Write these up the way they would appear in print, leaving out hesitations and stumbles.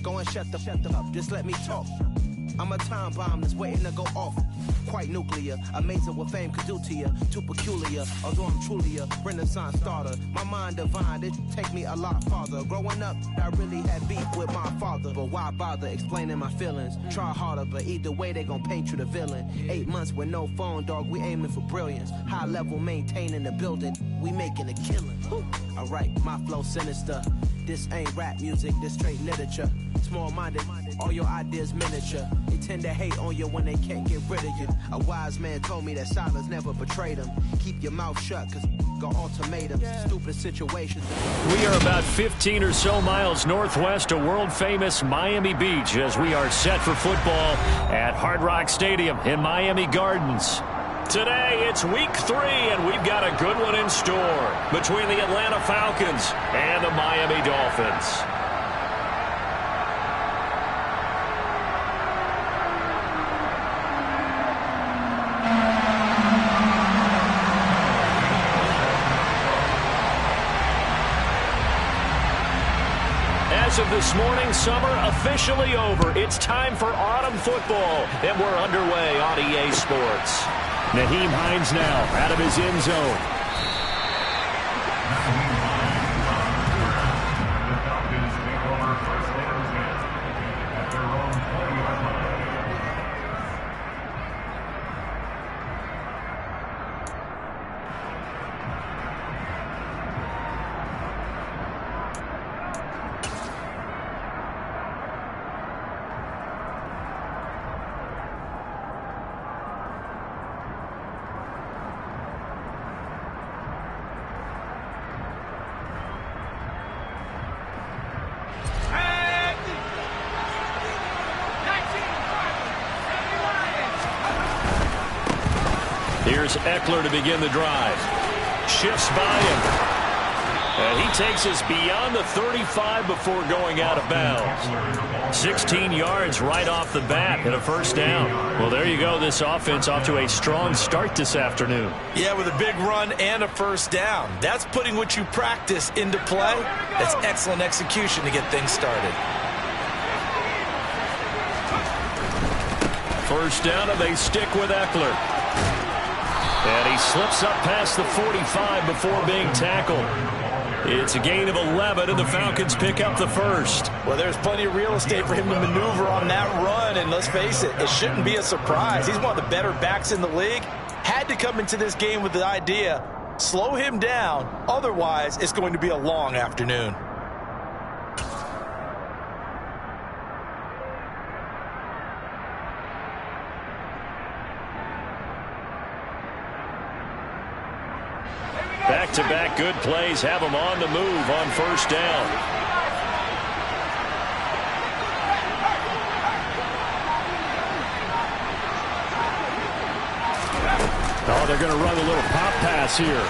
Go and shut the up, just let me talk. I'm a time bomb that's waiting to go off. Quite nuclear, amazing what fame could do to you. Too peculiar, although I'm truly a renaissance starter. My mind divine, it take me a lot farther. Growing up, I really had beef with my father. But why bother explaining my feelings? Try harder, but either way they gon' paint you the villain. 8 months with no phone, dog, we aiming for brilliance. High level maintaining the building, we making a killing. Alright, my flow sinister. This ain't rap music, this straight literature. Small-minded, all your ideas miniature. They tend to hate on you when they can't get rid of you. A wise man told me that silence never betrayed him. Keep your mouth shut, cause got ultimatums. Stupid situations. We are about 15 or so miles northwest of world-famous Miami Beach as we are set for football at Hard Rock Stadium in Miami Gardens. Today, it's week 3, and we've got a good one in store between the Atlanta Falcons and the Miami Dolphins. As of this morning, summer officially over. It's time for autumn football, and we're underway on EA Sports. Nyheim Hines now out of his end zone. Here's Eckler to begin the drive. Shifts by him. And he takes us beyond the 35 before going out of bounds. 16 yards right off the bat and a first down. Well, there you go. This offense off to a strong start this afternoon. Yeah, with a big run and a first down. That's putting what you practice into play. That's excellent execution to get things started. First down, and they stick with Eckler. And he slips up past the 45 before being tackled. It's a gain of 11, and the Falcons pick up the first. Well, there's plenty of real estate for him to maneuver on that run, and let's face it, it shouldn't be a surprise. He's one of the better backs in the league. Had to come into this game with the idea, slow him down, otherwise it's going to be a long afternoon. Back-to-back good plays have him on the move on first down. Oh, they're going to run a little pop pass here.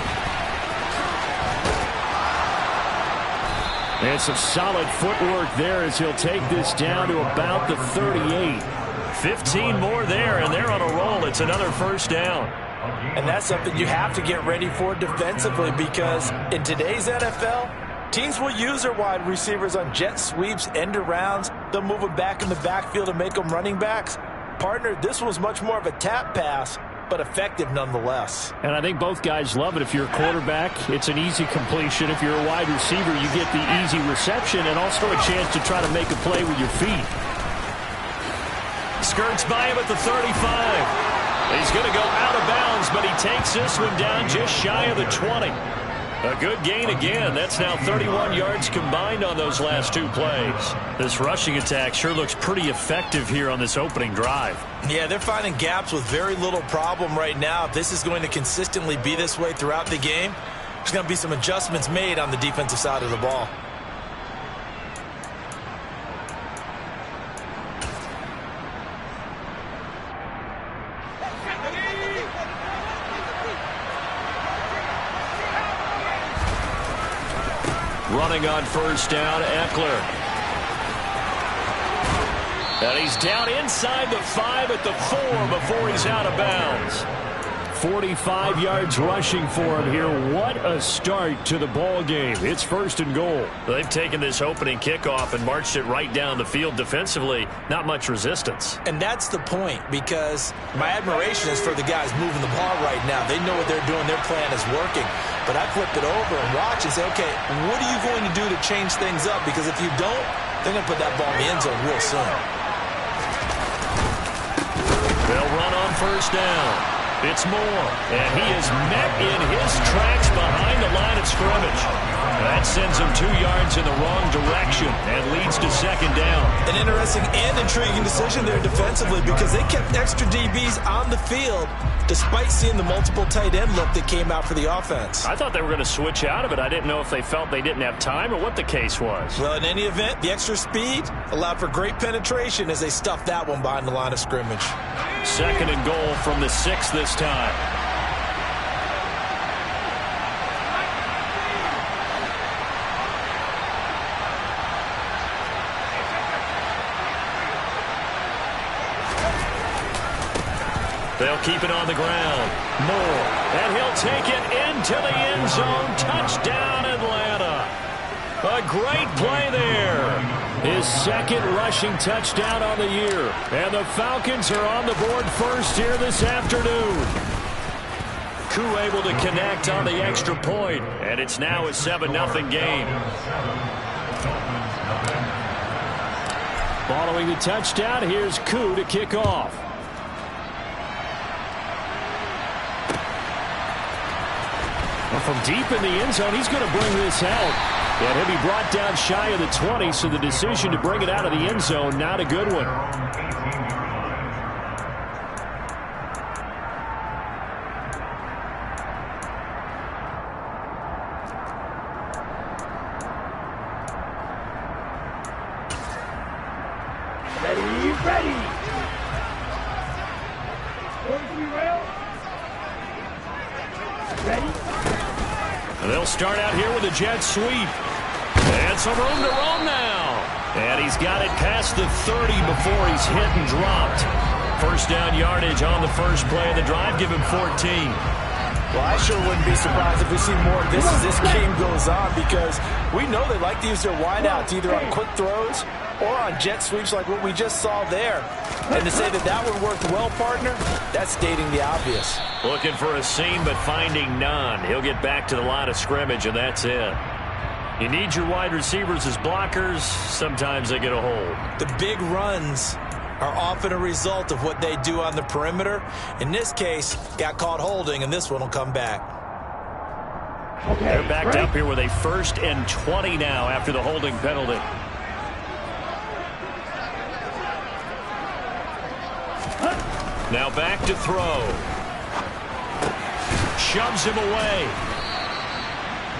And some solid footwork there as he'll take this down to about the 38. 15 more there, and they're on a roll. It's another first down. And that's something you have to get ready for defensively, because in today's NFL, teams will use their wide receivers on jet sweeps, end arounds. They'll move them back in the backfield and make them running backs. Partner, this was much more of a tap pass, but effective nonetheless. And I think both guys love it. If you're a quarterback, it's an easy completion. If you're a wide receiver, you get the easy reception and also a chance to try to make a play with your feet. Skirts by him at the 35. He's going to go out of bounds, but he takes this one down just shy of the 20. A good gain again. That's now 31 yards combined on those last two plays. This rushing attack sure looks pretty effective here on this opening drive. Yeah, they're finding gaps with very little problem right now. If this is going to consistently be this way throughout the game, there's going to be some adjustments made on the defensive side of the ball. Running on first down, Eckler. And he's down inside the 5 at the 4 before he's out of bounds. 45 yards rushing for him here. What a start to the ball game. It's 1st and goal. They've taken this opening kickoff and marched it right down the field defensively. Not much resistance. And that's the point, because my admiration is for the guys moving the ball right now. They know what they're doing. Their plan is working. But I flip it over and watch and say, okay, what are you going to do to change things up? Because if you don't, they're going to put that ball in the end zone real soon. They'll run on 1st down. It's Moore, and he is met in his tracks behind the line of scrimmage. That sends him 2 yards in the wrong direction and leads to 2nd down. An interesting and intriguing decision there defensively, because they kept extra DBs on the field despite seeing the multiple tight end look that came out for the offense. I thought they were going to switch out of it. I didn't know if they felt they didn't have time or what the case was. Well, in any event, the extra speed allowed for great penetration as they stuffed that one behind the line of scrimmage. 2nd and goal from the 6 this time. They'll keep it on the ground. Moore, and he'll take it into the end zone. Touchdown, Atlanta. A great play there. His 2nd rushing touchdown on the year. And the Falcons are on the board first here this afternoon. Koo able to connect on the extra point. And it's now a 7-0 game. Following the touchdown, here's Koo to kick off. From deep in the end zone, he's going to bring this out. And he'll be brought down shy of the 20, so the decision to bring it out of the end zone, not a good one. Ready. They'll start out here with a jet sweep. And some room to roam now. And he's got it past the 30 before he's hit and dropped. 1st down yardage on the first play of the drive. Give him 14. Well, I sure wouldn't be surprised if we see more of this as this game goes on, because we know they like to use their wideouts either on quick throws or on jet sweeps like what we just saw there. And to say that that one worked well, partner, that's stating the obvious. Looking for a seam, but finding none. He'll get back to the line of scrimmage, and that's it. You need your wide receivers as blockers. Sometimes they get a hold. The big runs are often a result of what they do on the perimeter. In this case, got caught holding, and this one will come back. Okay, they're backed up here with a 1st and 20 now after the holding penalty. Now back to throw. Shoves him away.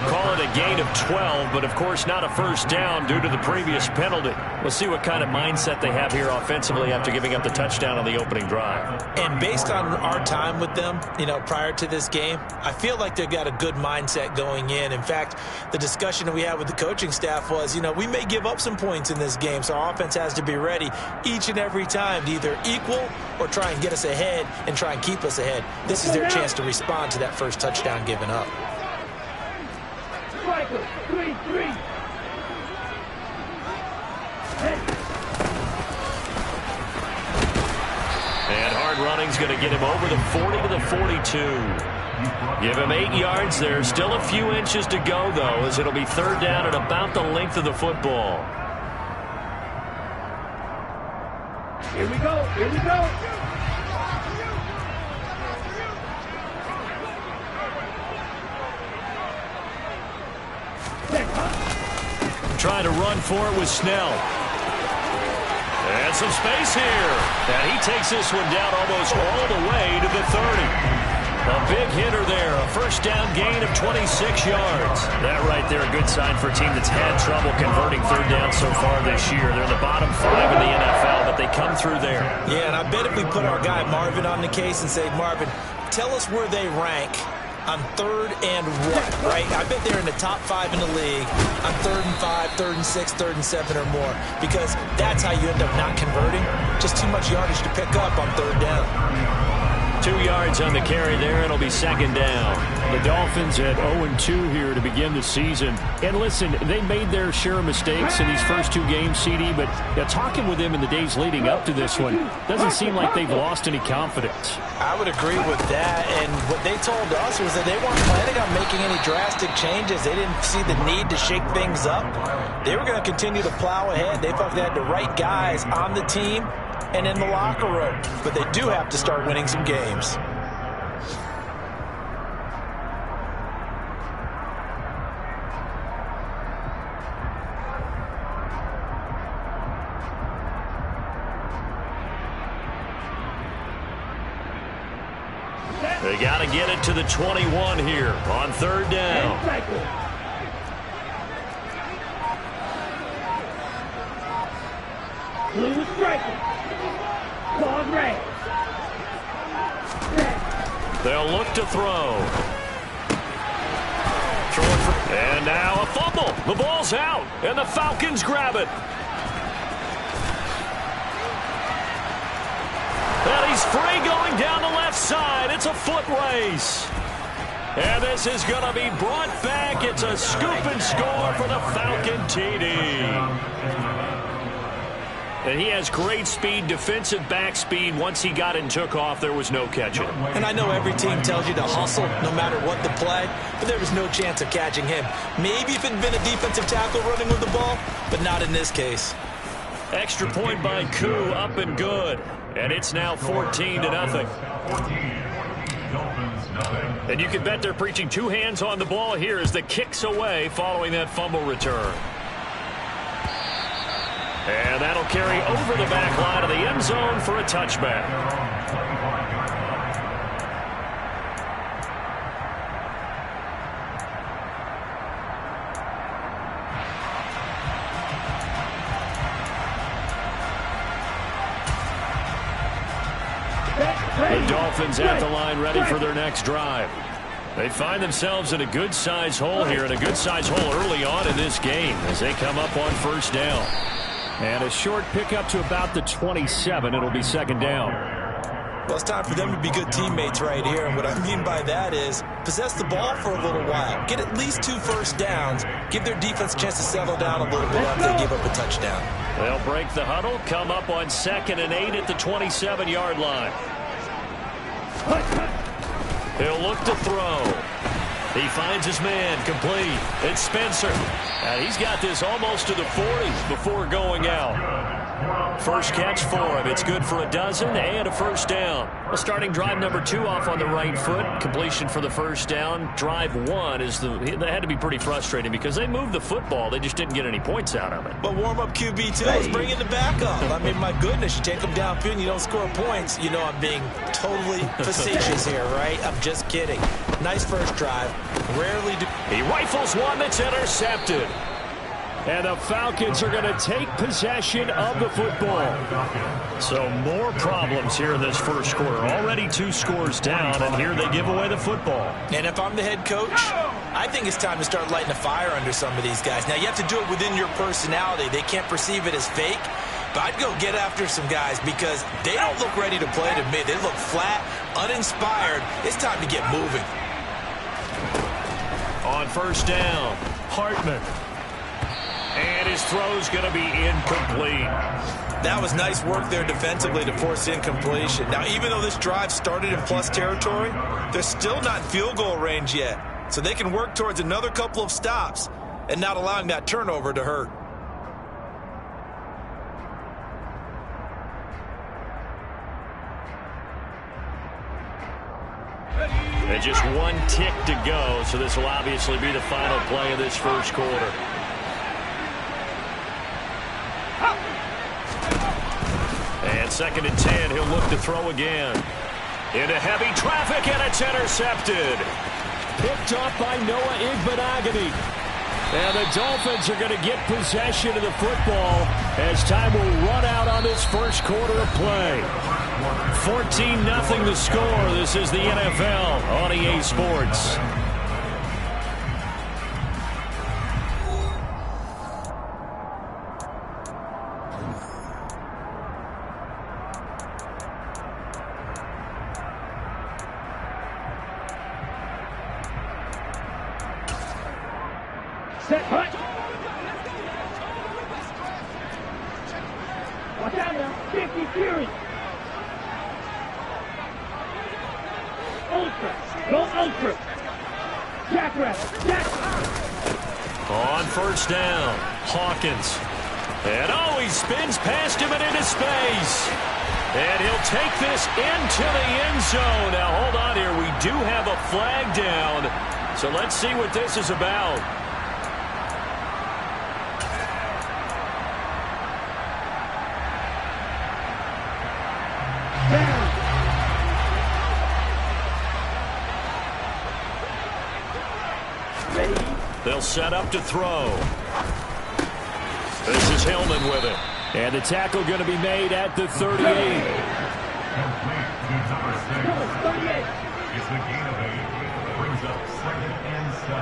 Call it a gain of 12, but of course not a 1st down due to the previous penalty. We'll see what kind of mindset they have here offensively after giving up the touchdown on the opening drive. And based on our time with them, prior to this game, I feel like they've got a good mindset going in. In fact, the discussion that we had with the coaching staff was, we may give up some points in this game, so our offense has to be ready each and every time to either equal or try and get us ahead and try and keep us ahead. This is their chance to respond to that first touchdown given up. 3-3. And hard running's going to get him over the 40 to the 42. Give him 8 yards there. Still a few inches to go, though, as it'll be 3rd down at about the length of the football. Here we go. Trying to run for it with Snell. And some space here. And he takes this one down almost all the way to the 30. A big hitter there. A 1st down gain of 26 yards. That right there, a good sign for a team that's had trouble converting 3rd down so far this year. They're in the bottom 5 in the NFL, but they come through there. Yeah, and I bet if we put our guy Marvin on the case and say, Marvin, tell us where they rank on 3rd and 1, right? I bet they're in the top 5 in the league on 3rd and 5, 3rd and 6, 3rd and 7 or more, because that's how you end up not converting. Just too much yardage to pick up on 3rd down. 2 yards on the carry there. It'll be second down. The Dolphins at 0-2 here to begin the season. And listen, they made their share of mistakes in these first 2 games, CD, but talking with them in the days leading up to this one, doesn't seem like they've lost any confidence. I would agree with that, and what they told us was that they weren't planning on making any drastic changes. They didn't see the need to shake things up. They were going to continue to plow ahead. They felt they had the right guys on the team and in the locker room, but they do have to start winning some games. They got to get it to the 21 here on third down. Blue striker. Ball red. They'll look to throw. And now a fumble. The ball's out, and the Falcons grab it. And he's free going down the left side. It's a foot race. And this is going to be brought back. It's a scoop and score for the Falcon TD. And he has great speed, defensive back speed. Once he got and took off, there was no catching. And I know every team tells you to hustle no matter what the play, but there was no chance of catching him. Maybe if it had been a defensive tackle running with the ball, but not in this case. Extra point by Koo, up and good. And it's now 14-0. And you can bet they're preaching 2 hands on the ball here as the kick's away following that fumble return. And that'll carry over the back line of the end zone for a touchback. The Dolphins at the line ready for their next drive. They find themselves in a good-sized hole here, and a good-sized hole early on in this game as they come up on first down. And a short pickup to about the 27. It'll be second down. Well, it's time for them to be good teammates right here. And what I mean by that is possess the ball for a little while. Get at least 2 first downs. Give their defense a chance to settle down a little bit after they give up a touchdown. They'll break the huddle, come up on 2nd and 8 at the 27-yard line. He'll look to throw. He finds his man, complete. It's Spencer. And he's got this almost to the 40s before going out. First catch for him. It's good for a dozen and a first down. Well, starting drive number 2 off on the right foot. Completion for the first down. Drive 1 is that had to be pretty frustrating because they moved the football. They just didn't get any points out of it. But warm-up QB2 is bringing the backup. I mean, my goodness, you take them downfield and you don't score points. You know I'm being totally facetious here, right? I'm just kidding. Nice first drive. Rarely do. He rifles one that's intercepted. And the Falcons are going to take possession of the football. So more problems here in this first quarter. Already 2 scores down, and here they give away the football. And if I'm the head coach, I think it's time to start lighting a fire under some of these guys. Now, you have to do it within your personality. They can't perceive it as fake. But I'd go get after some guys because they don't look ready to play to me. They look flat, uninspired. It's time to get moving. On first down, Hartman. And his throw's going to be incomplete. That was nice work there defensively to force incompletion. Now, even though this drive started in plus territory, they're still not in field goal range yet. So they can work towards another couple of stops and not allowing that turnover to hurt. And just 1 tick to go, so this will obviously be the final play of this first quarter. And 2nd and 10, he'll look to throw again. Into heavy traffic, and it's intercepted. Picked up by Noah Igbinoghene. And the Dolphins are going to get possession of the football as time will run out on this first quarter of play. 14-0 the score. This is the NFL on EA Sports. Set, hut. Watch out now. 50 Fury. Ultra. Go ultra. Jackrabbit. Jack. On first down, Hawkins. And he spins past him and into space. And he'll take this into the end zone. Now, hold on here. We do have a flag down. So let's see what this is about. They'll set up to throw. This is Hillman with it. And the tackle going to be made at the 38. It's the gain of 8. Brings up 2nd and 7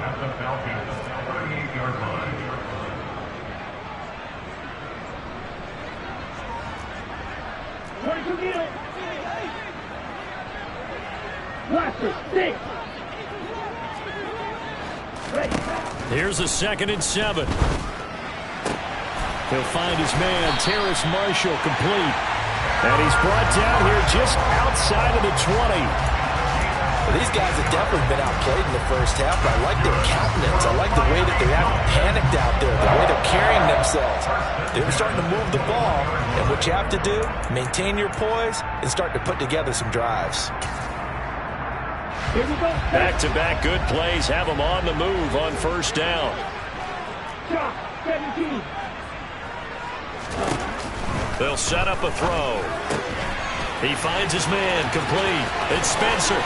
at the Falcons' 38-yard line. Blaster, 6. Here's a 2nd and 7. He'll find his man, Terrace Marshall, complete. And he's brought down here just outside of the 20. Well, these guys have definitely been outplayed in the first half, but I like their countenance. I like the way that they haven't panicked out there, the way they're carrying themselves. They're starting to move the ball, and what you have to do, maintain your poise and start to put together some drives. Back-to-back good plays have them on the move on first down. 17. They'll set up a throw. He finds his man, complete. It's Spencer.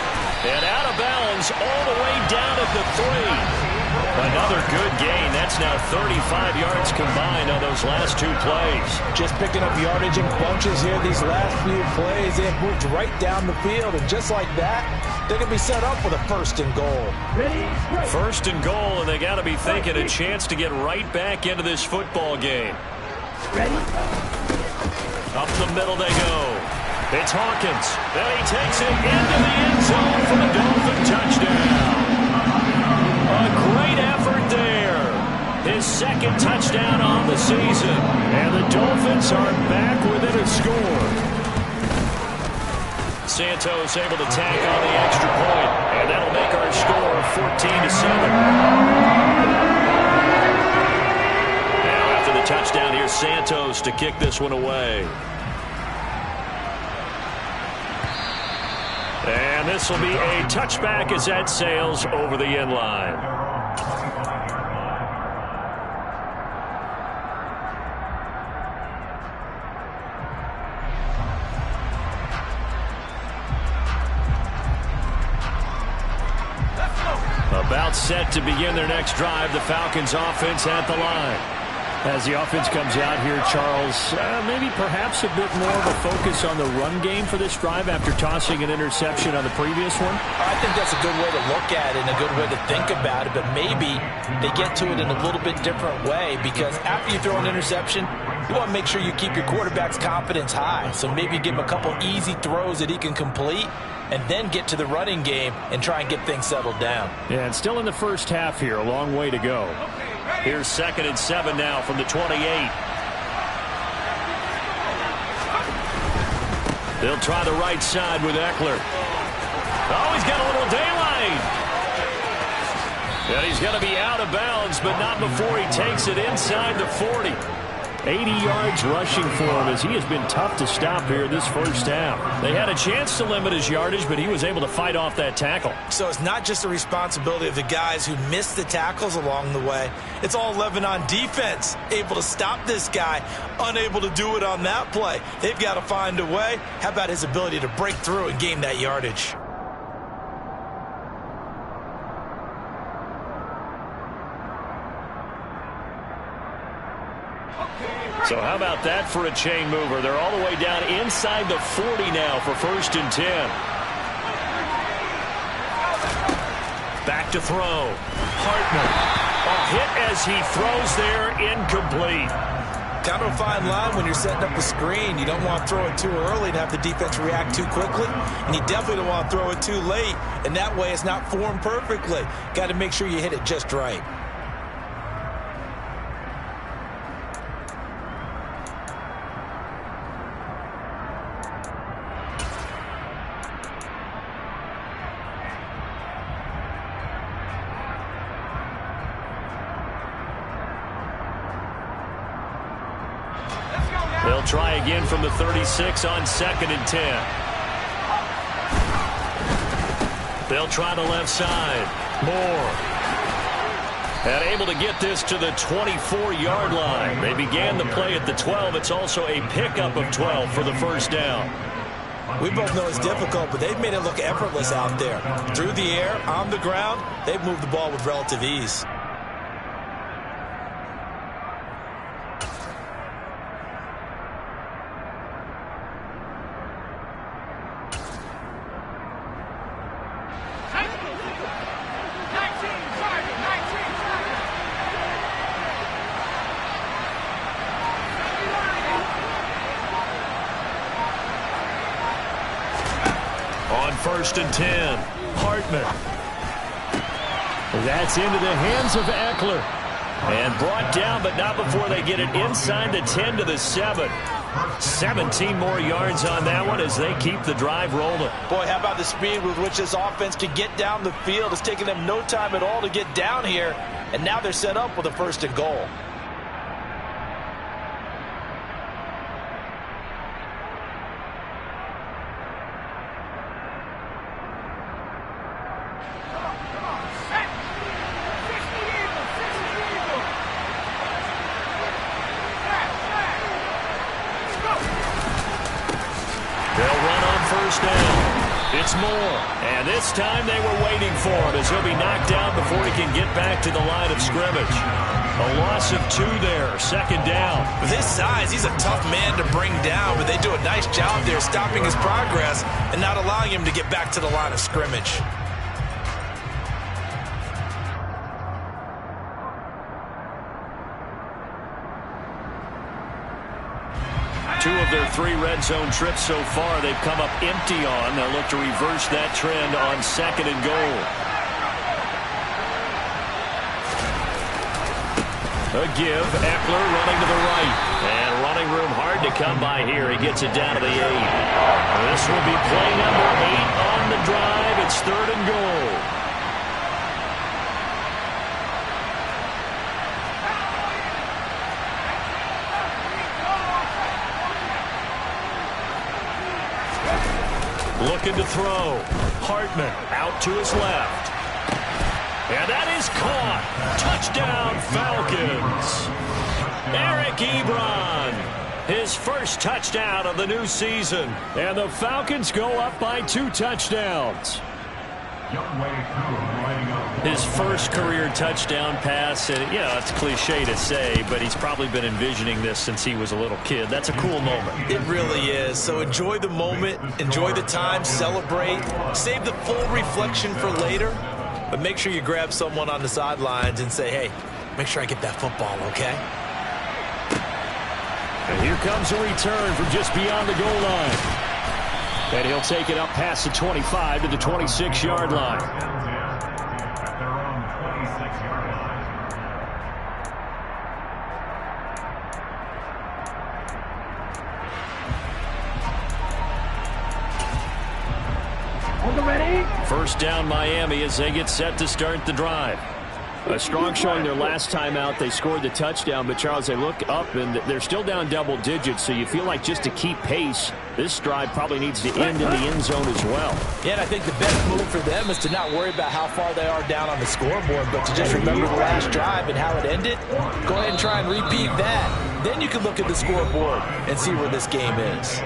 And out of bounds all the way down at the 3. Another good gain. That's now 35 yards combined on those last 2 plays. Just picking up yardage in bunches here these last few plays. They have moved right down the field, and just like that, they're going to be set up with a 1st and goal. 1st and goal, and they got to be thinking a chance to get right back into this football game. Up the middle they go. It's Hawkins. Then he takes it into the end zone for the Dolphin touchdown. A great effort there. His 2nd touchdown on the season. And the Dolphins are back within a score. Santos able to tack on the extra point. And that'll make our score 14-7. Now after the touchdown, here's Santos to kick this one away. And this will be a touchback as that sails over the end line. About set to begin their next drive, the Falcons offense at the line. As the offense comes out here, Charles, maybe perhaps a bit more of a focus on the run game for this drive after tossing an interception on the previous one? I think that's a good way to look at it and a good way to think about it, but maybe they get to it in a little bit different way, because after you throw an interception, you want to make sure you keep your quarterback's confidence high. So maybe give him a couple easy throws that he can complete and then get to the running game and try and get things settled down. Yeah, and still in the first half here, a long way to go. Here's 2nd and 7 now from the 28. They'll try the right side with Eckler. Oh, he's got a little daylight. And he's going to be out of bounds, but not before he takes it inside the 40. 80 yards rushing for him, as he has been tough to stop here this first half. They had a chance to limit his yardage, but he was able to fight off that tackle. So it's not just the responsibility of the guys who missed the tackles along the way. It's all 11 on defense, able to stop this guy, unable to do it on that play. They've got to find a way. How about his ability to break through and gain that yardage? So how about that for a chain mover? They're all the way down inside the 40 now for 1st and 10. Back to throw. Hartman. A hit as he throws there, incomplete. Kind of a fine line when you're setting up a screen. You don't want to throw it too early and have the defense react too quickly. And you definitely don't want to throw it too late. And that way it's not formed perfectly. Got to make sure you hit it just right. They'll try again from the 36 on 2nd and 10. They'll try the left side. Moore. And able to get this to the 24-yard line. They began the play at the 12. It's also a pickup of 12 for the first down. We both know it's difficult, but they've made it look effortless out there. Through the air, on the ground, they've moved the ball with relative ease. On 1st and 10, Hartman. That's into the hands of Eckler. And brought down, but not before they get it inside the 10 to the 7. 17 more yards on that one as they keep the drive rolling. Boy, how about the speed with which this offense can get down the field? It's taken them no time at all to get down here, and now they're set up with a 1st and goal. It's Moore, and this time they were waiting for him as he'll be knocked down before he can get back to the line of scrimmage. A loss of 2 there, 2nd down. With his size, he's a tough man to bring down, but they do a nice job there stopping his progress and not allowing him to get back to the line of scrimmage. Two of their 3 red zone trips so far they've come up empty on. They'll look to reverse that trend on 2nd and goal. A give, Eckler running to the right. And running room hard to come by here. He gets it down to the 8. This will be play number 8 on the drive. It's 3rd and goal. Looking to throw. Hartman out to his left. And that is caught. Touchdown, Falcons. Eric Ebron. His first touchdown of the new season. And the Falcons go up by 2 touchdowns. His first career touchdown pass, and it's cliche to say, but he's probably been envisioning this since he was a little kid. That's a cool moment. It really is. So enjoy the moment, enjoy the time, celebrate, save the full reflection for later, but make sure you grab someone on the sidelines and say, hey, make sure I get that football, okay? And here comes a return from just beyond the goal line. And he'll take it up past the 25 to the 26-yard line. At their own 26-yard line. On the ready. First down Miami as they get set to start the drive. A strong showing their last time out. They scored the touchdown, but Charles, they look up and they're still down double digits, so you feel like just to keep pace, this drive probably needs to end in the end zone as well. Yeah, and I think the best move for them is to not worry about how far they are down on the scoreboard, but to just remember the last drive and how it ended. Go ahead and try and repeat that. Then you can look at the scoreboard and see where this game is.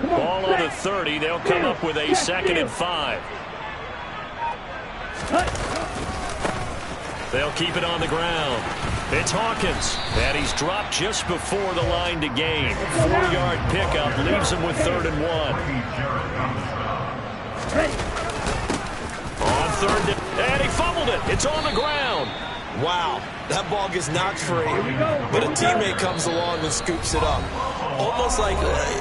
Ball on the 30. They'll come up with a 2nd and 5. They'll keep it on the ground. It's Hawkins. And he's dropped just before the line to gain. 4-yard pickup leaves him with 3rd and 1. On 3rd, and he fumbled it. It's on the ground. Wow, that ball gets knocked free, but a teammate comes along and scoops it up.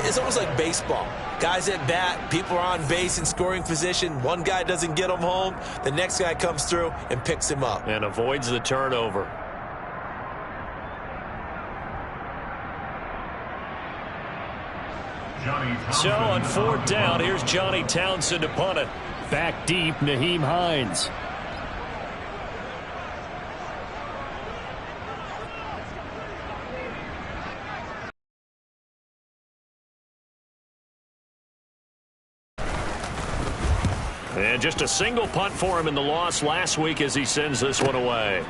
It's almost like baseball. Guys at bat, people are on base in scoring position. One guy doesn't get him home. The next guy comes through and picks him up. And avoids the turnover. So on 4th down, here's Johnny Townsend to punt it. Back deep, Nyheim Hines. And just a single punt for him in the loss last week as he sends this one away.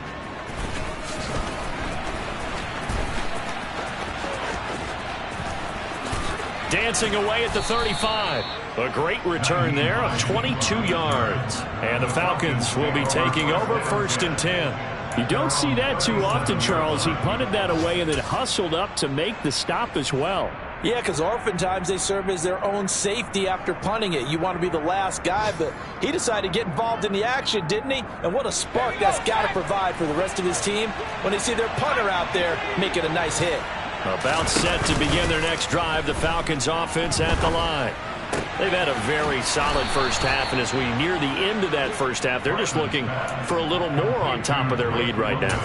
Dancing away at the 35. A great return there of 22 yards. And the Falcons will be taking over 1st and 10. You don't see that too often, Charles. He punted that away and then hustled up to make the stop as well. Yeah, because oftentimes they serve as their own safety after punting it. You want to be the last guy, but he decided to get involved in the action, didn't he? And what a spark that's got to provide for the rest of his team when they see their punter out there making a nice hit. About set to begin their next drive, the Falcons offense at the line. They've had a very solid first half, and as we near the end of that first half, they're just looking for a little more on top of their lead right now.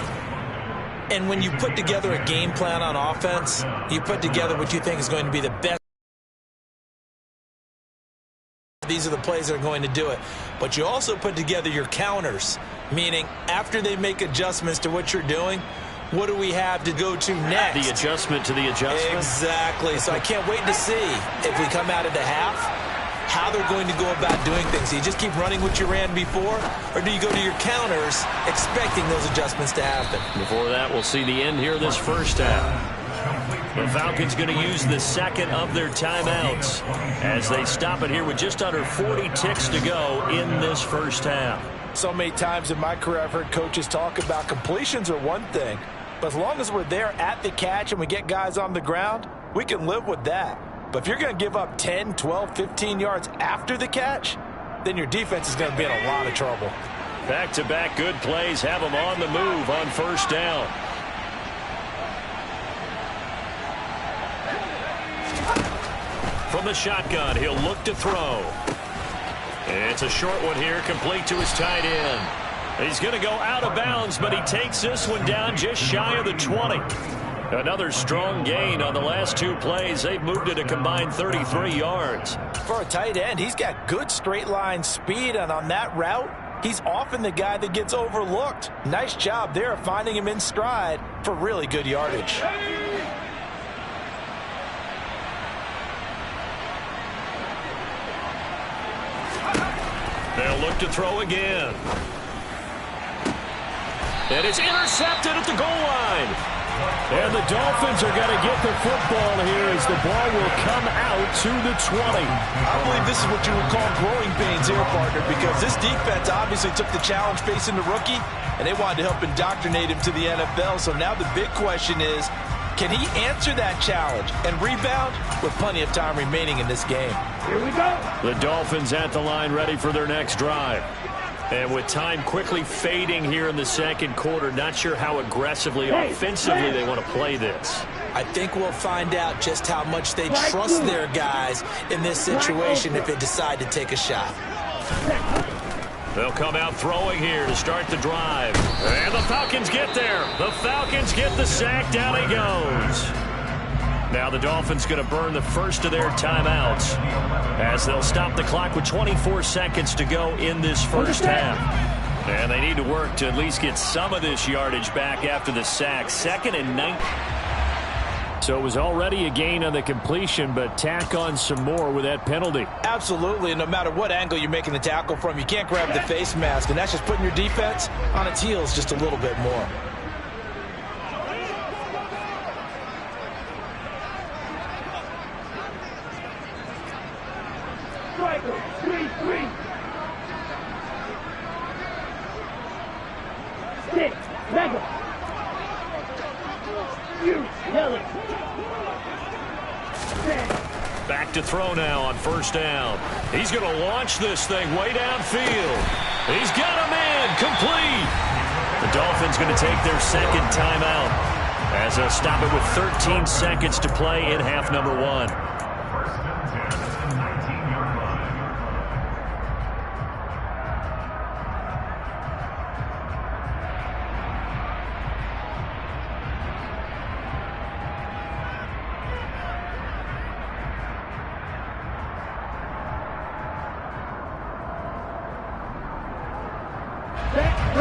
And when you put together a game plan on offense, you put together what you think is going to be the best. These are the plays that are going to do it. But you also put together your counters, meaning after they make adjustments to what you're doing, what do we have to go to next? The adjustment to the adjustment. Exactly. So I can't wait to see if we come out of the half, how they're going to go about doing things. Do you just keep running what you ran before, or do you go to your counters expecting those adjustments to happen? Before that, we'll see the end here of this first half. The Falcons going to use the second of their timeouts as they stop it here with just under 40 ticks to go in this first half. So many times in my career I've heard coaches talk about completions are one thing, but as long as we're there at the catch and we get guys on the ground, we can live with that. But if you're going to give up 10, 12, 15 yards after the catch, then your defense is going to be in a lot of trouble. Back-to-back good plays have them on the move on 1st down. From the shotgun, he'll look to throw. It's a short one here, complete to his tight end. He's going to go out of bounds, but he takes this one down just shy of the 20. Another strong gain on the last 2 plays. They've moved it a combined 33 yards. For a tight end, he's got good straight line speed, and on that route, he's often the guy that gets overlooked. Nice job there of finding him in stride for really good yardage. They'll look to throw again. And it's intercepted at the goal line. And the Dolphins are going to get the football here as the ball will come out to the 20. I believe this is what you would call growing pains here, partner, because this defense obviously took the challenge facing the rookie, and they wanted to help indoctrinate him to the NFL. So now the big question is, can he answer that challenge and rebound with plenty of time remaining in this game? Here we go. The Dolphins at the line ready for their next drive. And with time quickly fading here in the second quarter, not sure how aggressively, offensively they want to play this. I think we'll find out just how much they trust their guys in this situation if they decide to take a shot. They'll come out throwing here to start the drive. And the Falcons get there. The Falcons get the sack. Down he goes. Now the Dolphins going to burn the first of their timeouts as they'll stop the clock with 24 seconds to go in this first half. And they need to work to at least get some of this yardage back after the sack. 2nd and 19. So it was already a gain on the completion, but tack on some more with that penalty. Absolutely, and no matter what angle you're making the tackle from, you can't grab the face mask, and that's just putting your defense on its heels just a little bit more. Striker, 3-3. 6, mega. You, yellow. Back to throw now on 1st down. He's going to launch this thing way downfield. He's got him in, complete. The The Dolphins going to take their second timeout as they'll stop it with 13 seconds to play in half number 1. First and 10 at the 19-yard line.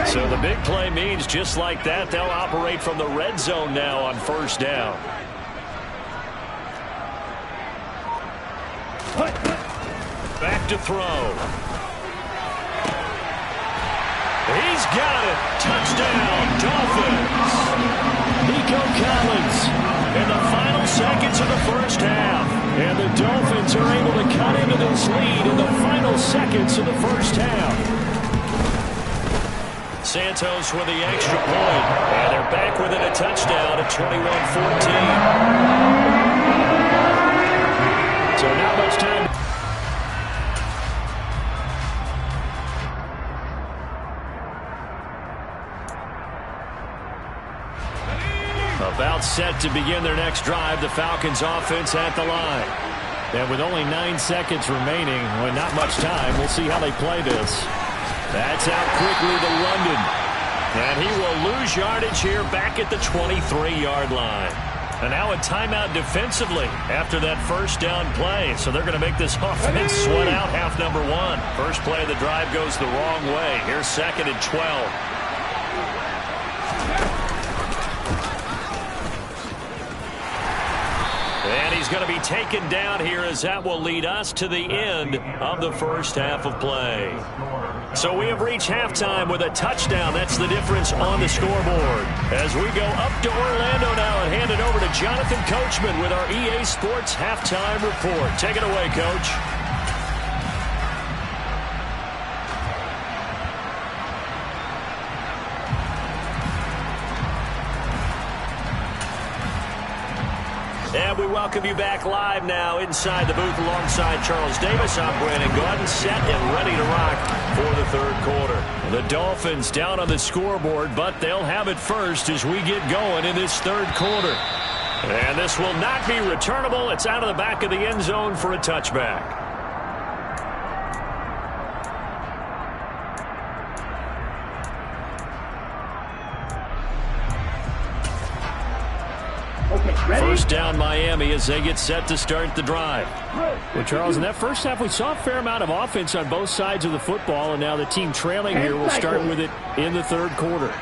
So the big play means just like that, they'll operate from the red zone now on first down. Back to throw. He's got it. Touchdown, Dolphins. Nico Collins in the final seconds of the first half. And the Dolphins are able to cut into this lead in the final seconds of the first half. Santos with the extra point, and they're back within a touchdown at 21-14. So not much time. About set to begin their next drive, the Falcons offense at the line. And with only 9 seconds remaining, well, not much time, we'll see how they play this. That's out quickly to London. And he will lose yardage here back at the 23-yard line. And now a timeout defensively after that first down play. So they're going to make this offense sweat out half number 1. First play of the drive goes the wrong way. Here's second and 12. And he's going to be taken down here as that will lead us to the end of the first half of play. So we have reached halftime with a touchdown. That's the difference on the scoreboard. As we go up to Orlando now and hand it over to Jonathan Coachman with our EA Sports Halftime Report. Take it away, Coach. And we welcome you back live now inside the booth alongside Charles Davis. I'm Brandon Gaudin, set and ready to rock for the third quarter. The Dolphins down on the scoreboard, but they'll have it first as we get going in this third quarter. And this will not be returnable. It's out of the back of the end zone for a touchback. First down Miami as they get set to start the drive. Well, Charles, in that first half, we saw a fair amount of offense on both sides of the football, and now the team trailing here will start with it in the third quarter.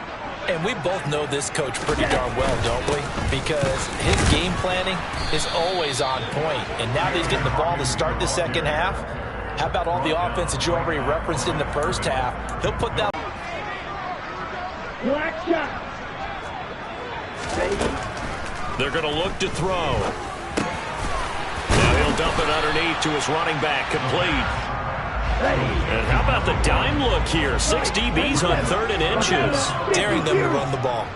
And we both know this coach pretty darn well, don't we? Because his game planning is always on point. And now that he's getting the ball to start the second half, how about all the offense that you already referenced in the first half? He'll put that. Black shot. They're going to look to throw. Now he'll dump it underneath to his running back, complete. And how about the dime look here? 6 DBs on 3rd and inches. Daring them to run the ball.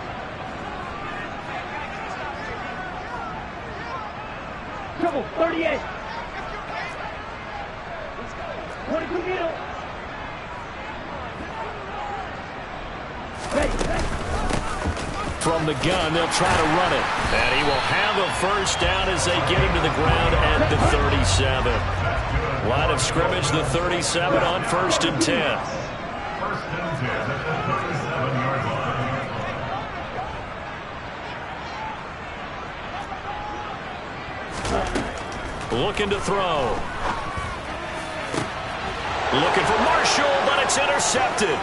Trouble, 38. 22 middle. From the gun, they'll try to run it. And he will have a first down as they get him to the ground at the 37. Line of scrimmage, the 37 on 1st and 10. First and 10 at the 37-yard line. Looking to throw. Looking for Marshall, but it's intercepted.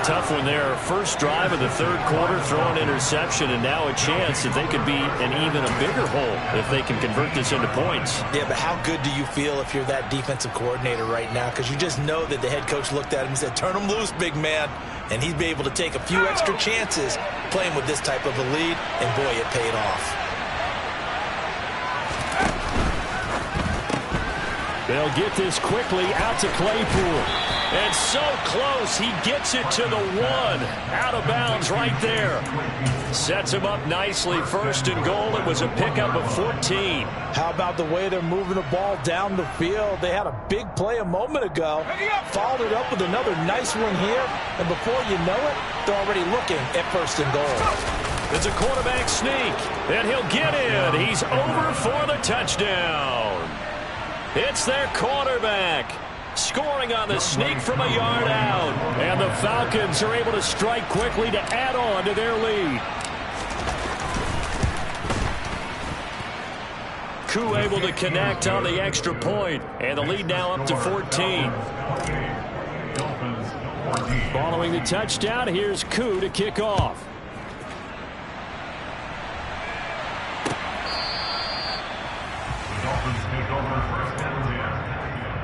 Tough one there. First drive of the third quarter, throw an interception, and now a chance that they could be in even a bigger hole if they can convert this into points. Yeah, but how good do you feel if you're that defensive coordinator right now? Because you just know that the head coach looked at him and said, turn him loose, big man. And he'd be able to take a few extra chances playing with this type of a lead, and boy, it paid off. They'll get this quickly out to Claypool. And so close, he gets it to the 1. Out of bounds right there. Sets him up nicely. First and goal. It was a pickup of 14. How about the way they're moving the ball down the field? They had a big play a moment ago. Followed it up with another nice one here. And before you know it, they're already looking at first and goal. It's a quarterback sneak. And he'll get in. He's over for the touchdown. It's their quarterback. Scoring on the sneak from a yard out. And the Falcons are able to strike quickly to add on to their lead. Koo able to connect on the extra point. And the lead now up to 14. Following the touchdown, here's Koo to kick off. The Dolphins take over first and 10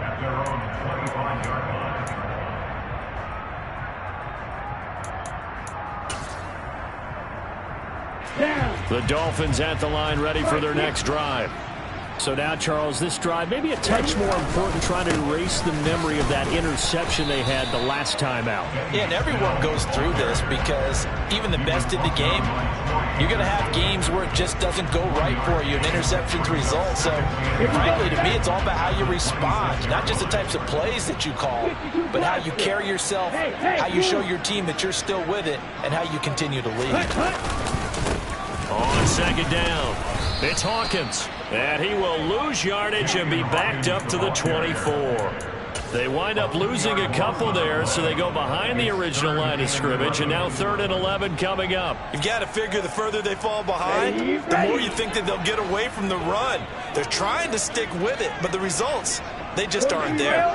at their own 25-yard line. The Dolphins at the line, ready for their next drive. So now, Charles, this drive maybe a touch more important, trying to erase the memory of that interception they had the last time out. Yeah, and everyone goes through this because even the best in the game, you're going to have games where it just doesn't go right for you, and interceptions result. So, frankly, to me, it's all about how you respond, not just the types of plays that you call, but how you carry yourself, how you show your team that you're still with it, and how you continue to lead. On second down, it's Hawkins. And he will lose yardage and be backed up to the 24. They wind up losing a couple there, so they go behind the original line of scrimmage, and now 3rd and 11 coming up. You've got to figure the further they fall behind, the more you think that they'll get away from the run. They're trying to stick with it, but the results, they just aren't there.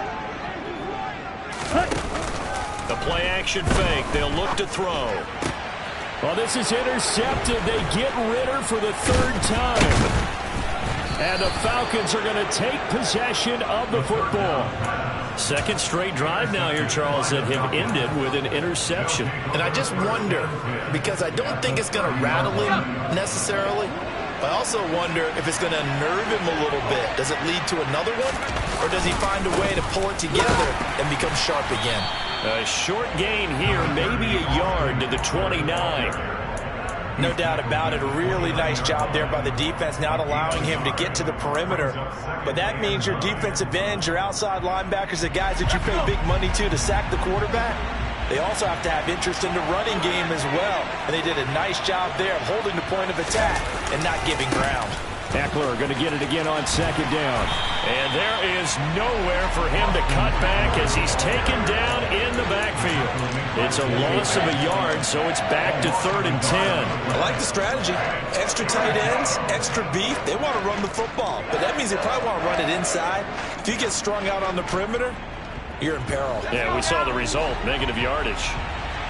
The play-action fake. They'll look to throw. Well, this is intercepted. They get Ritter for the 3rd time. And the Falcons are going to take possession of the football. Second straight drive now here, Charles, that have ended with an interception. And I just wonder, because I don't think it's going to rattle him necessarily. I also wonder if it's going to unnerve him a little bit. Does it lead to another one? Or does he find a way to pull it together and become sharp again? A short gain here, maybe a yard to the 29. No doubt about it. A really nice job there by the defense, not allowing him to get to the perimeter. But that means your defensive ends, your outside linebackers, the guys that you pay big money to sack the quarterback, they also have to have interest in the running game as well. And they did a nice job there of holding the point of attack and not giving ground. Eckler going to get it again on second down. And there is nowhere for him to cut back as he's taken down in the backfield. It's a loss of a yard, so it's back to 3rd and 10. I like the strategy. Extra tight ends, extra beef. They want to run the football, but that means they probably want to run it inside. If you get strung out on the perimeter, you're in peril. Yeah, we saw the result, negative yardage.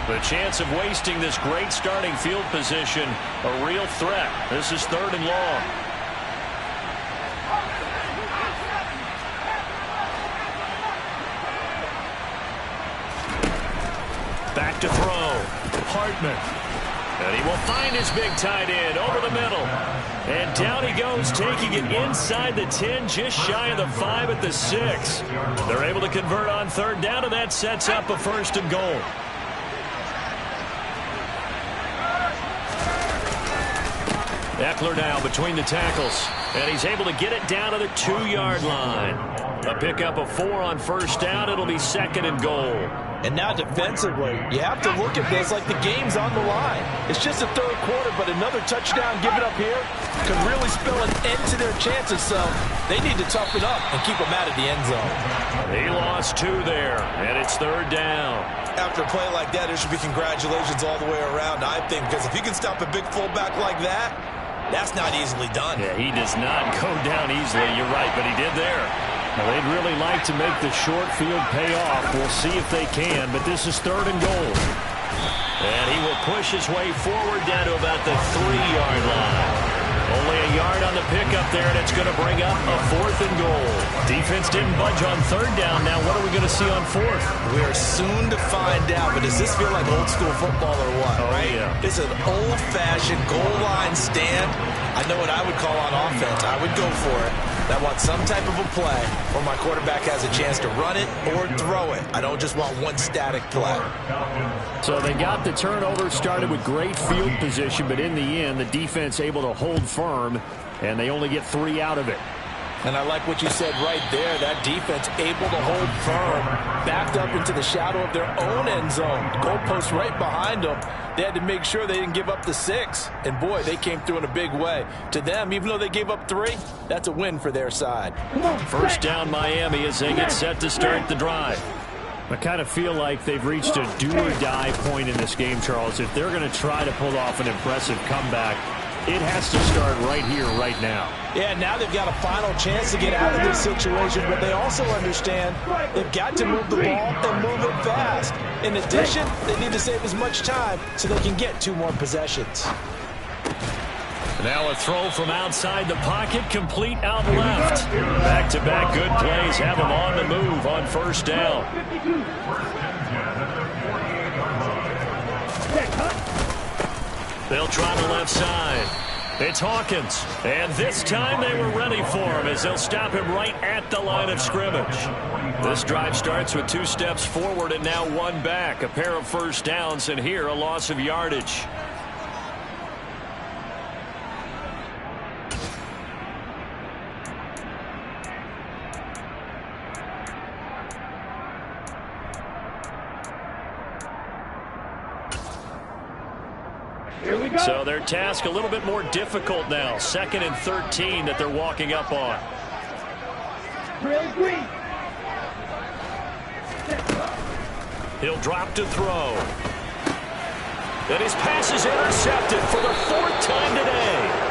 The chance of wasting this great starting field position, a real threat. This is 3rd and long. Back to throw. Hartman. And he will find his big tight end over the middle. And down he goes, taking it inside the 10, just shy of the 5 at the 6. They're able to convert on 3rd down, and that sets up a 1st and goal. Eckler now between the tackles. And he's able to get it down to the 2-yard line. A pickup of 4 on 1st down. It'll be 2nd and goal. And now defensively, you have to look at this like the game's on the line. It's just a 3rd quarter, but another touchdown given up here could really spell an end to their chances. So they need to toughen up and keep them out of the end zone. He lost 2 there, and it's 3rd down. After a play like that, there should be congratulations all the way around, I think, because if you can stop a big fullback like that, that's not easily done. Yeah, he does not go down easily. You're right, but he did there. Well, they'd really like to make the short field pay off. We'll see if they can, but this is 3rd and goal. And he will push his way forward down to about the 3-yard line. Only a yard on the pickup there, and it's going to bring up a 4th and goal. Defense didn't budge on 3rd down. Now what are we going to see on 4th? We are soon to find out, but does this feel like old school football or what? Oh, right? Yeah. It's an old-fashioned goal line stand. I know what I would call on offense. I would go for it. I want some type of a play where my quarterback has a chance to run it or throw it. I don't just want one static play. So they got the turnover started with great field position, but in the end, the defense able to hold firm, and they only get 3 out of it. And I like what you said right there. That defense able to hold firm, backed up into the shadow of their own end zone. Goalpost right behind them. They had to make sure they didn't give up the 6. And, boy, they came through in a big way. To them, even though they gave up 3, that's a win for their side. First down Miami as they get set to start the drive. I kind of feel like they've reached a do-or-die point in this game, Charles. If they're going to try to pull off an impressive comeback, it has to start right here, right now. Yeah, now they've got a final chance to get out of this situation, but they also understand they've got to move the ball and move it fast. In addition, they need to save as much time so they can get 2 more possessions. Now a throw from outside the pocket, complete out left. Back-to-back good plays have them on the move on first down. They'll try the left side. It's Hawkins. And this time they were ready for him as they'll stop him right at the line of scrimmage. This drive starts with 2 steps forward and now 1 back. A pair of first downs, and here a loss of yardage. So their task a little bit more difficult now. 2nd and 13 that they're walking up on. He'll drop to throw. And his pass is intercepted for the 4th time today.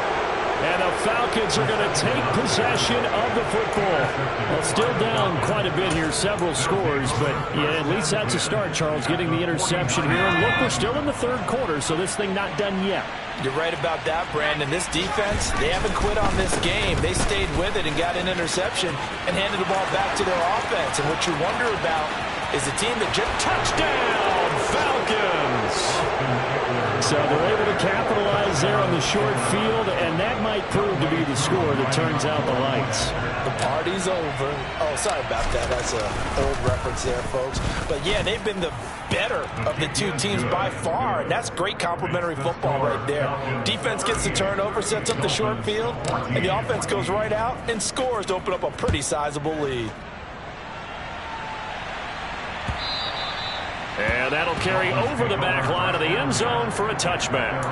And the Falcons are going to take possession of the football. Well, still down quite a bit here, several scores, but yeah, at least that's a start, Charles, getting the interception here. And look, we're still in the 3rd quarter, so this thing not done yet. You're right about that, Brandon. This defense, they haven't quit on this game. They stayed with it and got an interception and handed the ball back to their offense. And what you wonder about is the team that just touchdown, Falcons. So they're able to capitalize there on the short field, and that might prove to be the score that turns out the lights. The party's over. Oh, sorry about that. That's an old reference there, folks. But, yeah, they've been the better of the 2 teams by far, and that's great complimentary football right there. Defense gets the turnover, sets up the short field, and the offense goes right out and scores to open up a pretty sizable lead. And that'll carry over the back line of the end zone for a touchback.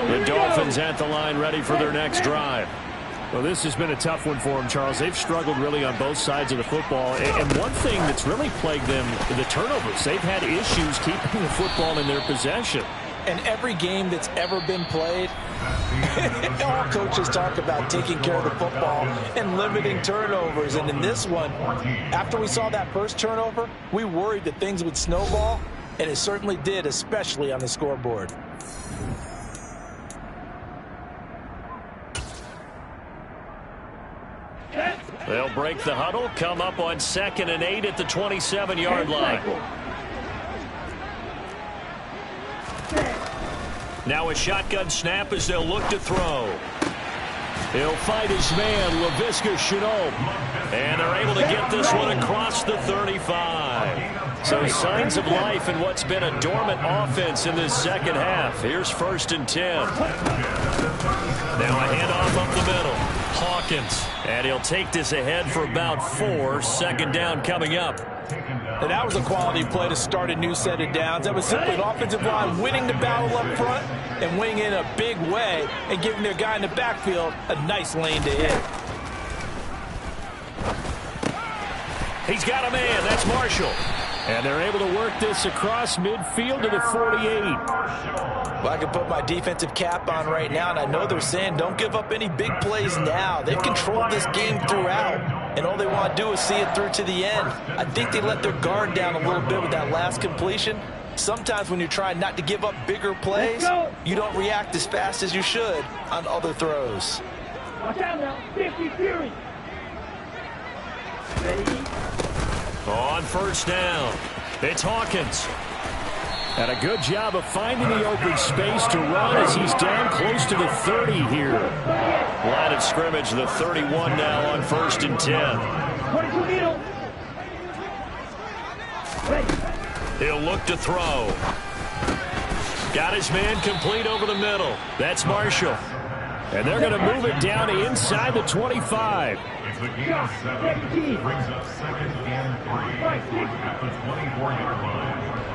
The Dolphins at the line, ready for their next drive. Well, this has been a tough one for them, Charles. They've struggled really on both sides of the football. And one thing that's really plagued them, the turnovers. They've had issues keeping the football in their possession. And every game that's ever been played, all coaches talk about taking care of the football and limiting turnovers. And in this one, after we saw that first turnover, we worried that things would snowball, and it certainly did, especially on the scoreboard. They'll break the huddle, come up on 2nd and 8 at the 27-yard line. Now a shotgun snap as they'll look to throw. He'll fight his man, Laviska Shenault. And they're able to get this one across the 35. So signs of life in what's been a dormant offense in this second half. Here's 1st and 10. Now a handoff up the middle. Hawkins. And he'll take this ahead for about 4. 2nd down coming up. And that was a quality play to start a new set of downs. That was simply an offensive line winning the battle up front and winning in a big way and giving their guy in the backfield a nice lane to hit. He's got a man. That's Marshall. And they're able to work this across midfield to the 48. Well, I can put my defensive cap on right now, and I know they're saying don't give up any big plays now. They've controlled this game throughout, and all they want to do is see it through to the end. I think they let their guard down a little bit with that last completion. Sometimes when you're trying not to give up bigger plays, you don't react as fast as you should on other throws. Watch out now. 50 Fury. Ready? On 1st down, it's Hawkins. And a good job of finding the open space to run as he's down close to the 30 here. Line of scrimmage, the 31 now on 1st and 10. 22 middle. Ready. He'll look to throw. Got his man complete over the middle. That's Marshall. And they're going to move it down to inside the 25. It's the game of 7. Brings up 2nd and 3 at the 24-yard line.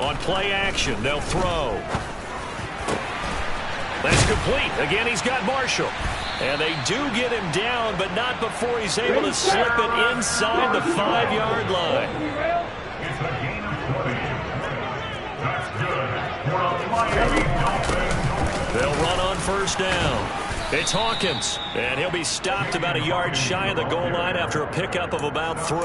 On play action, they'll throw. That's complete. Again, he's got Marshall. And they do get him down, but not before he's able to slip it inside the 5-yard line. It's a gain of 20. That's good for the Miami Dolphins. They'll run on 1st down. It's Hawkins, and he'll be stopped about a yard shy of the goal line after a pickup of about 3.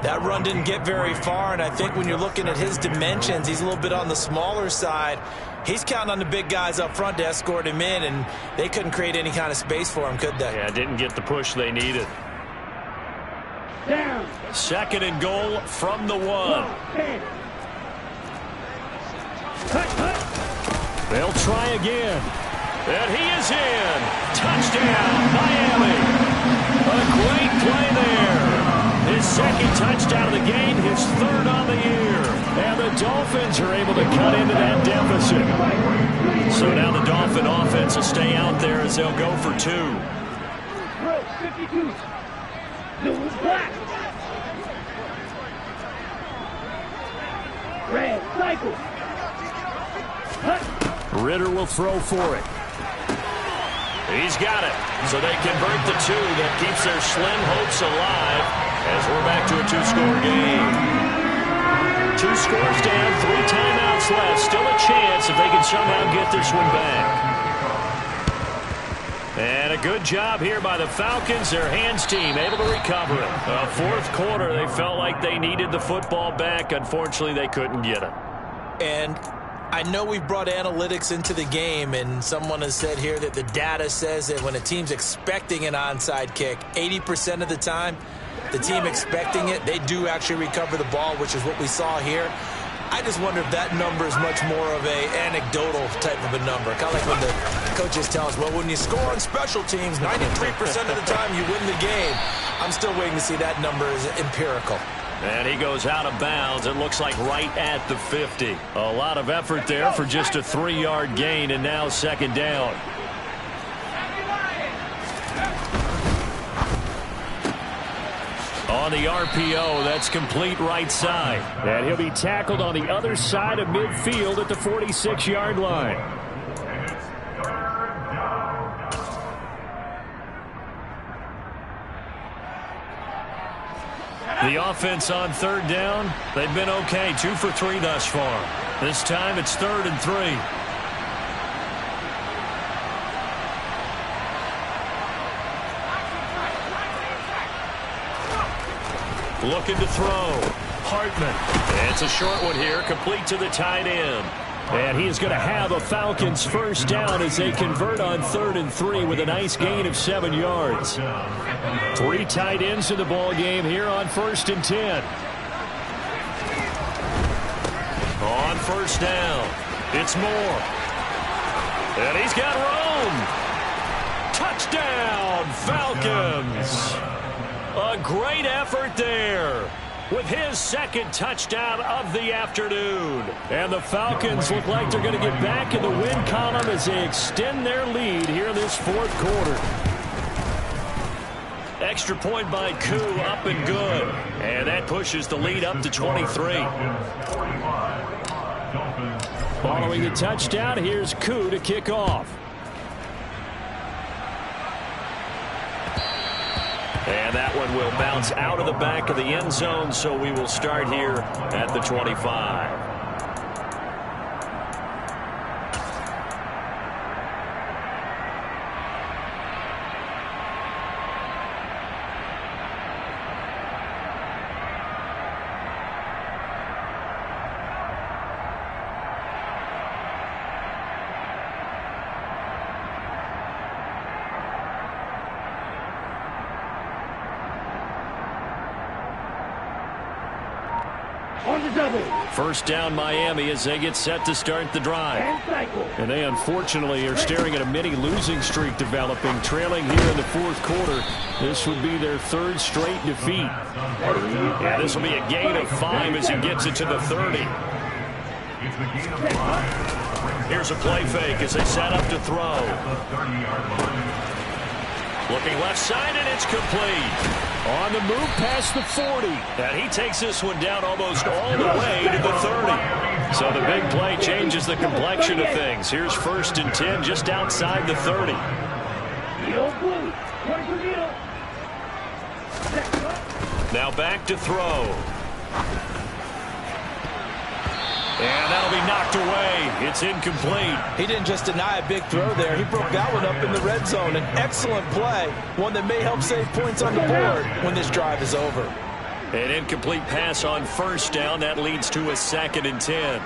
That run didn't get very far, and I think when you're looking at his dimensions, he's a little bit on the smaller side. He's counting on the big guys up front to escort him in, and they couldn't create any kind of space for him, could they? Yeah, didn't get the push they needed. Down. 2nd and goal from the 1. 10. Cut. They'll try again. And he is in. Touchdown, Miami. A great play there. His 2nd touchdown of the game, his 3rd on the year. And the Dolphins are able to cut into that deficit. So now the Dolphin offense will stay out there as they'll go for 2. Bro, 52. Blue, black. Red, cycle. Cut. Ritter will throw for it. He's got it. So they convert the 2 that keeps their slim hopes alive as we're back to a 2-score game. 2 scores down, 3 timeouts left. Still a chance if they can somehow get this one back. And a good job here by the Falcons. Their hands team able to recover it. 4th quarter, they felt like they needed the football back. Unfortunately, they couldn't get it. And I know we've brought analytics into the game, and someone has said here that the data says that when a team's expecting an onside kick, 80% of the time, the team expecting it, they do actually recover the ball, which is what we saw here. I just wonder if that number is much more of a anecdotal type of a number. Kind of like when the coaches tell us, well, when you score on special teams, 93% of the time you win the game. I'm still waiting to see that number is empirical. And he goes out of bounds. It looks like right at the 50. A lot of effort there for just a 3-yard gain, and now 2nd down. On the RPO, that's complete right side. And he'll be tackled on the other side of midfield at the 46-yard line. The offense on 3rd down, they've been okay. 2 for 3 thus far. This time it's 3rd and 3. Looking to throw. Hartman. It's a short one here, complete to the tight end. And he is going to have a Falcons 1st down as they convert on 3rd and 3 with a nice gain of 7 yards. 3 tight ends in the ball game here on 1st and 10. On 1st down, it's Moore. And he's got Rome. Touchdown, Falcons. A great effort there with his 2nd touchdown of the afternoon. And the Falcons look like they're going to get back in the win column as they extend their lead here in this 4th quarter. Extra point by Koo, up and good. And that pushes the lead up to 23. Following the touchdown, here's Koo to kick off. And that one will bounce out of the back of the end zone, so we will start here at the 25. On the double. First down Miami as they get set to start the drive. And cycle. And they unfortunately are staring at a mini losing streak developing, trailing here in the fourth quarter. This would be their third straight defeat. Yeah, this will be a gain of 5 as he gets it to the 30. It's the gain of 5. Here's a play fake as they set up to throw. The 30-yard line. Looking left side, and it's complete. On the move past the 40. And he takes this one down almost all the way to the 30. So the big play changes the complexion of things. Here's 1st and 10 just outside the 30. The old blue. 20 Needle. Now back to throw. And that'll be knocked away. It's incomplete. He didn't just deny a big throw there. He broke that one up in the red zone. An excellent play. One that may help save points on the board when this drive is over. An incomplete pass on 1st down. That leads to a 2nd and 10.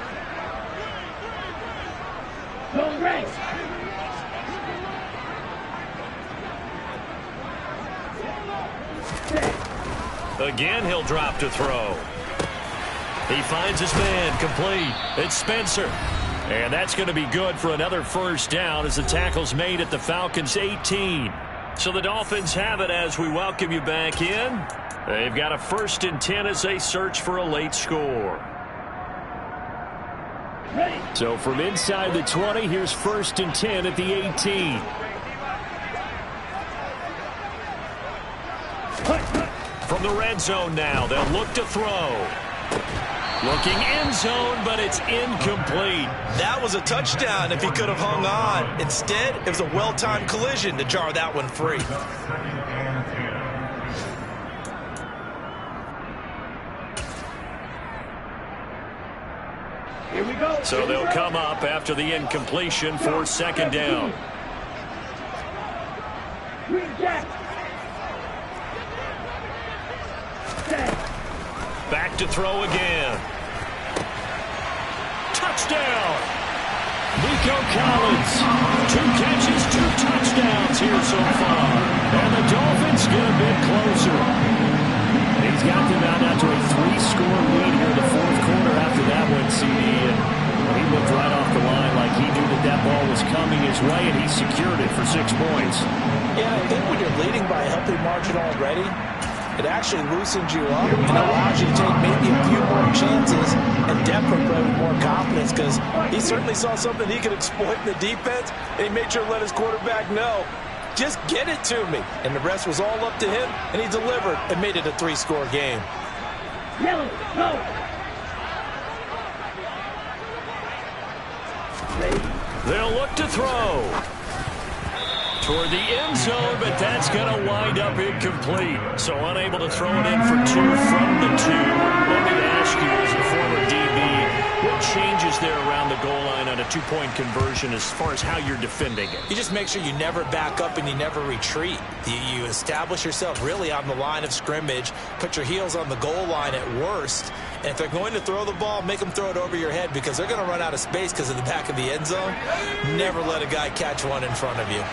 Don't race. Again, he'll drop to throw. He finds his man, complete. It's Spencer. And that's going to be good for another 1st down as the tackle's made at the Falcons' 18. So the Dolphins have it as we welcome you back in. They've got a 1st and 10 as they search for a late score. Ready. So from inside the 20, here's 1st and 10 at the 18. From the red zone now, they'll look to throw. Looking end zone, but it's incomplete. That was a touchdown if he could have hung on. Instead, it was a well-timed collision to jar that one free. 2nd and 10. Here we go. So they'll come up after the incompletion for 2nd down. Green Jack. Back to throw again. Touchdown! Nico Collins. 2 catches, 2 touchdowns here so far. And the Dolphins get a bit closer. He's got them out to a 3-score lead here in the fourth quarter after that one, CD. And he looked right off the line like he knew that ball was coming his way, and he secured it for 6 points. Yeah, I think when you're leading by a healthy margin already, it actually loosens you up and allows you to take maybe a few more chances and definitely play with more confidence because he certainly saw something he could exploit in the defense, and he made sure to let his quarterback know, just get it to me. And the rest was all up to him, and he delivered and made it a 3-score game. Yellow. Go. They'll look to throw. Toward the end zone, but that's going to wind up incomplete. So unable to throw it in for 2 from the 2. Let me ask you, as a former DB, what changes there around the goal line on a 2-point conversion as far as how you're defending it? You just make sure you never back up and you never retreat. You establish yourself really on the line of scrimmage, put your heels on the goal line at worst, and if they're going to throw the ball, make them throw it over your head because they're going to run out of space because of the back of the end zone. Never let a guy catch one in front of you.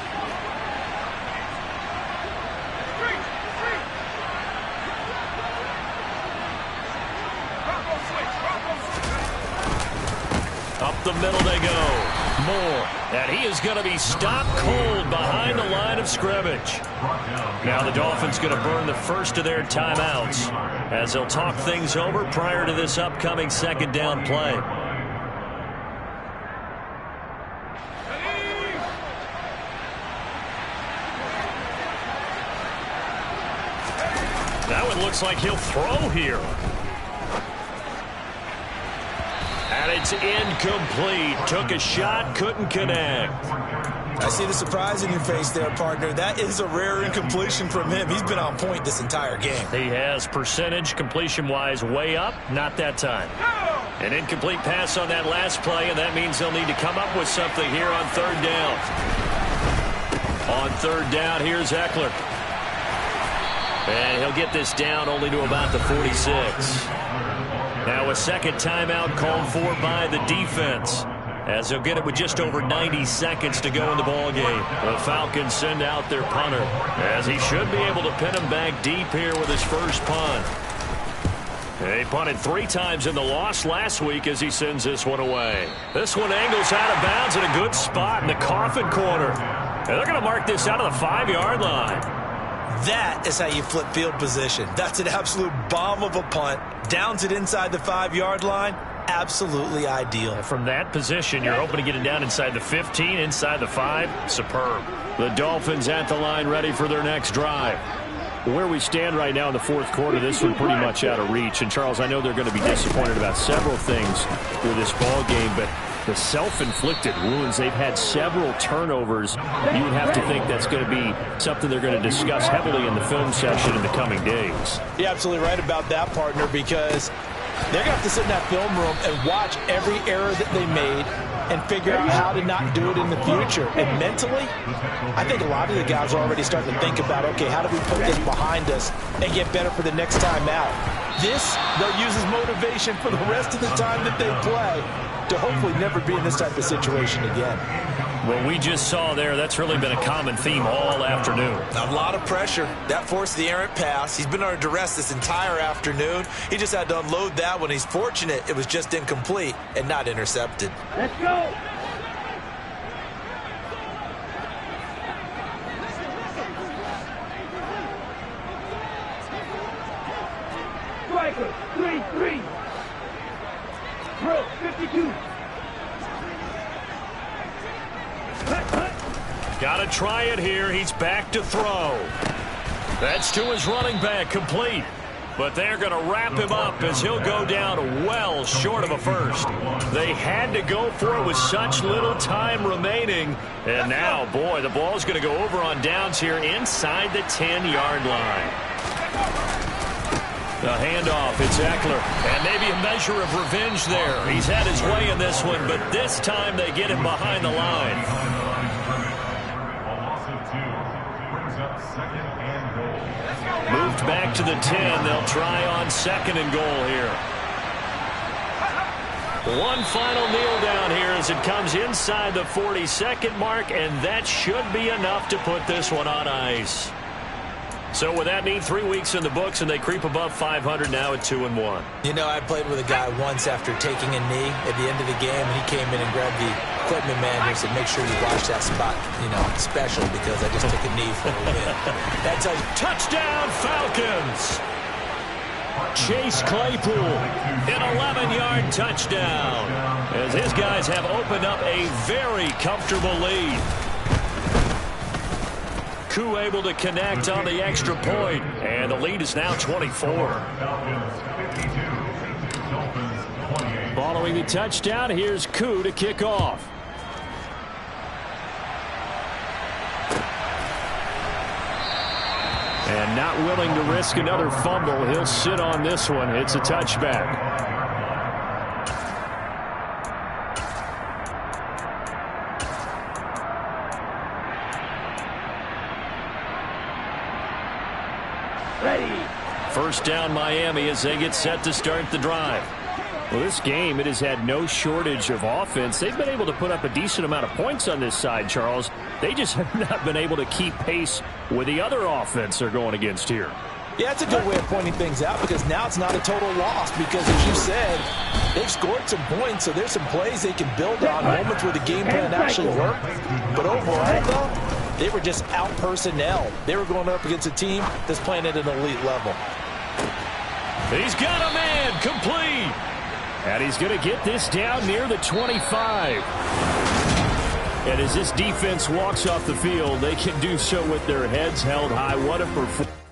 Up the middle they go. Moore. And he is going to be stopped cold behind the line of scrimmage. Now the Dolphins going to burn the first of their timeouts as they'll talk things over prior to this upcoming 2nd down play. That one looks like he'll throw here. And it's incomplete. Took a shot, couldn't connect. I see the surprise in your face there, partner. That is a rare incompletion from him. He's been on point this entire game. He has percentage completion-wise way up. Not that time. An incomplete pass on that last play, and that means they'll need to come up with something here on 3rd down. On 3rd down, here's Eckler. And he'll get this down only to about the 46. Now a 2nd timeout called for by the defense, as they'll get it with just over 90 seconds to go in the ballgame. The Falcons send out their punter, as he should be able to pin him back deep here with his first punt. He punted 3 times in the loss last week as he sends this one away. This one angles out of bounds in a good spot in the coffin corner. And they're going to mark this out of the 5-yard line. That is how you flip field position. That's an absolute bomb of a punt. Downs it inside the 5-yard line. Absolutely ideal. From that position, you're hoping to get it down inside the 15, inside the 5. Superb. The Dolphins at the line ready for their next drive. Where we stand right now in the 4th quarter, this one pretty much out of reach. And, Charles, I know they're going to be disappointed about several things with this ball game, but the self-inflicted wounds, they've had several turnovers. You would have to think that's going to be something they're going to discuss heavily in the film session in the coming days. You're absolutely right about that, partner, because they're going to have to sit in that film room and watch every error that they made and figure out how to not do it in the future. And mentally, I think a lot of the guys are already starting to think about, okay, how do we put this behind us and get better for the next time out? This, they'll use as motivation for the rest of the time that they play to hopefully never be in this type of situation again. What we just saw there, that's really been a common theme all afternoon. A lot of pressure. That forced the errant pass. He's been under duress this entire afternoon. He just had to unload that one. He's fortunate it was just incomplete and not intercepted. Let's go. Striker, 3-3. Bro, 52. Got to try it here. He's back to throw. That's to his running back, complete. But they're going to wrap him up as he'll go down well short of a first. They had to go for it with such little time remaining. And now, boy, the ball's going to go over on downs here inside the 10-yard line. The handoff, it's Eckler. And maybe a measure of revenge there. He's had his way in this one, but this time they get him behind the line. Moved back to the 10. They'll try on 2nd and goal here. One final kneel down here as it comes inside the 42nd mark, and that should be enough to put this one on ice. So with that neat 3 weeks in the books, and they creep above 500 now at 2-1. You know, I played with a guy once after taking a knee at the end of the game, and he came in and grabbed the equipment manager and said, make sure you watch that spot, you know, special, because I just took a knee for a win. That's a touchdown, Falcons! Chase Claypool, an 11-yard touchdown, as his guys have opened up a very comfortable lead. Koo able to connect on the extra point, and the lead is now 24. Following the touchdown, here's Koo to kick off. And not willing to risk another fumble, he'll sit on this one. It's a touchback. First down Miami as they get set to start the drive. Well, this game, it has had no shortage of offense. They've been able to put up a decent amount of points on this side, Charles. They just have not been able to keep pace with the other offense they're going against here. Yeah, that's a good way of pointing things out, because now it's not a total loss, because as you said, they've scored some points, so there's some plays they can build on, moments where the game plan actually worked. But overall, though, they were just out personnel. They were going up against a team that's playing at an elite level. He's got a man, complete. And he's going to get this down near the 25. And as this defense walks off the field, they can do so with their heads held high. What a performance.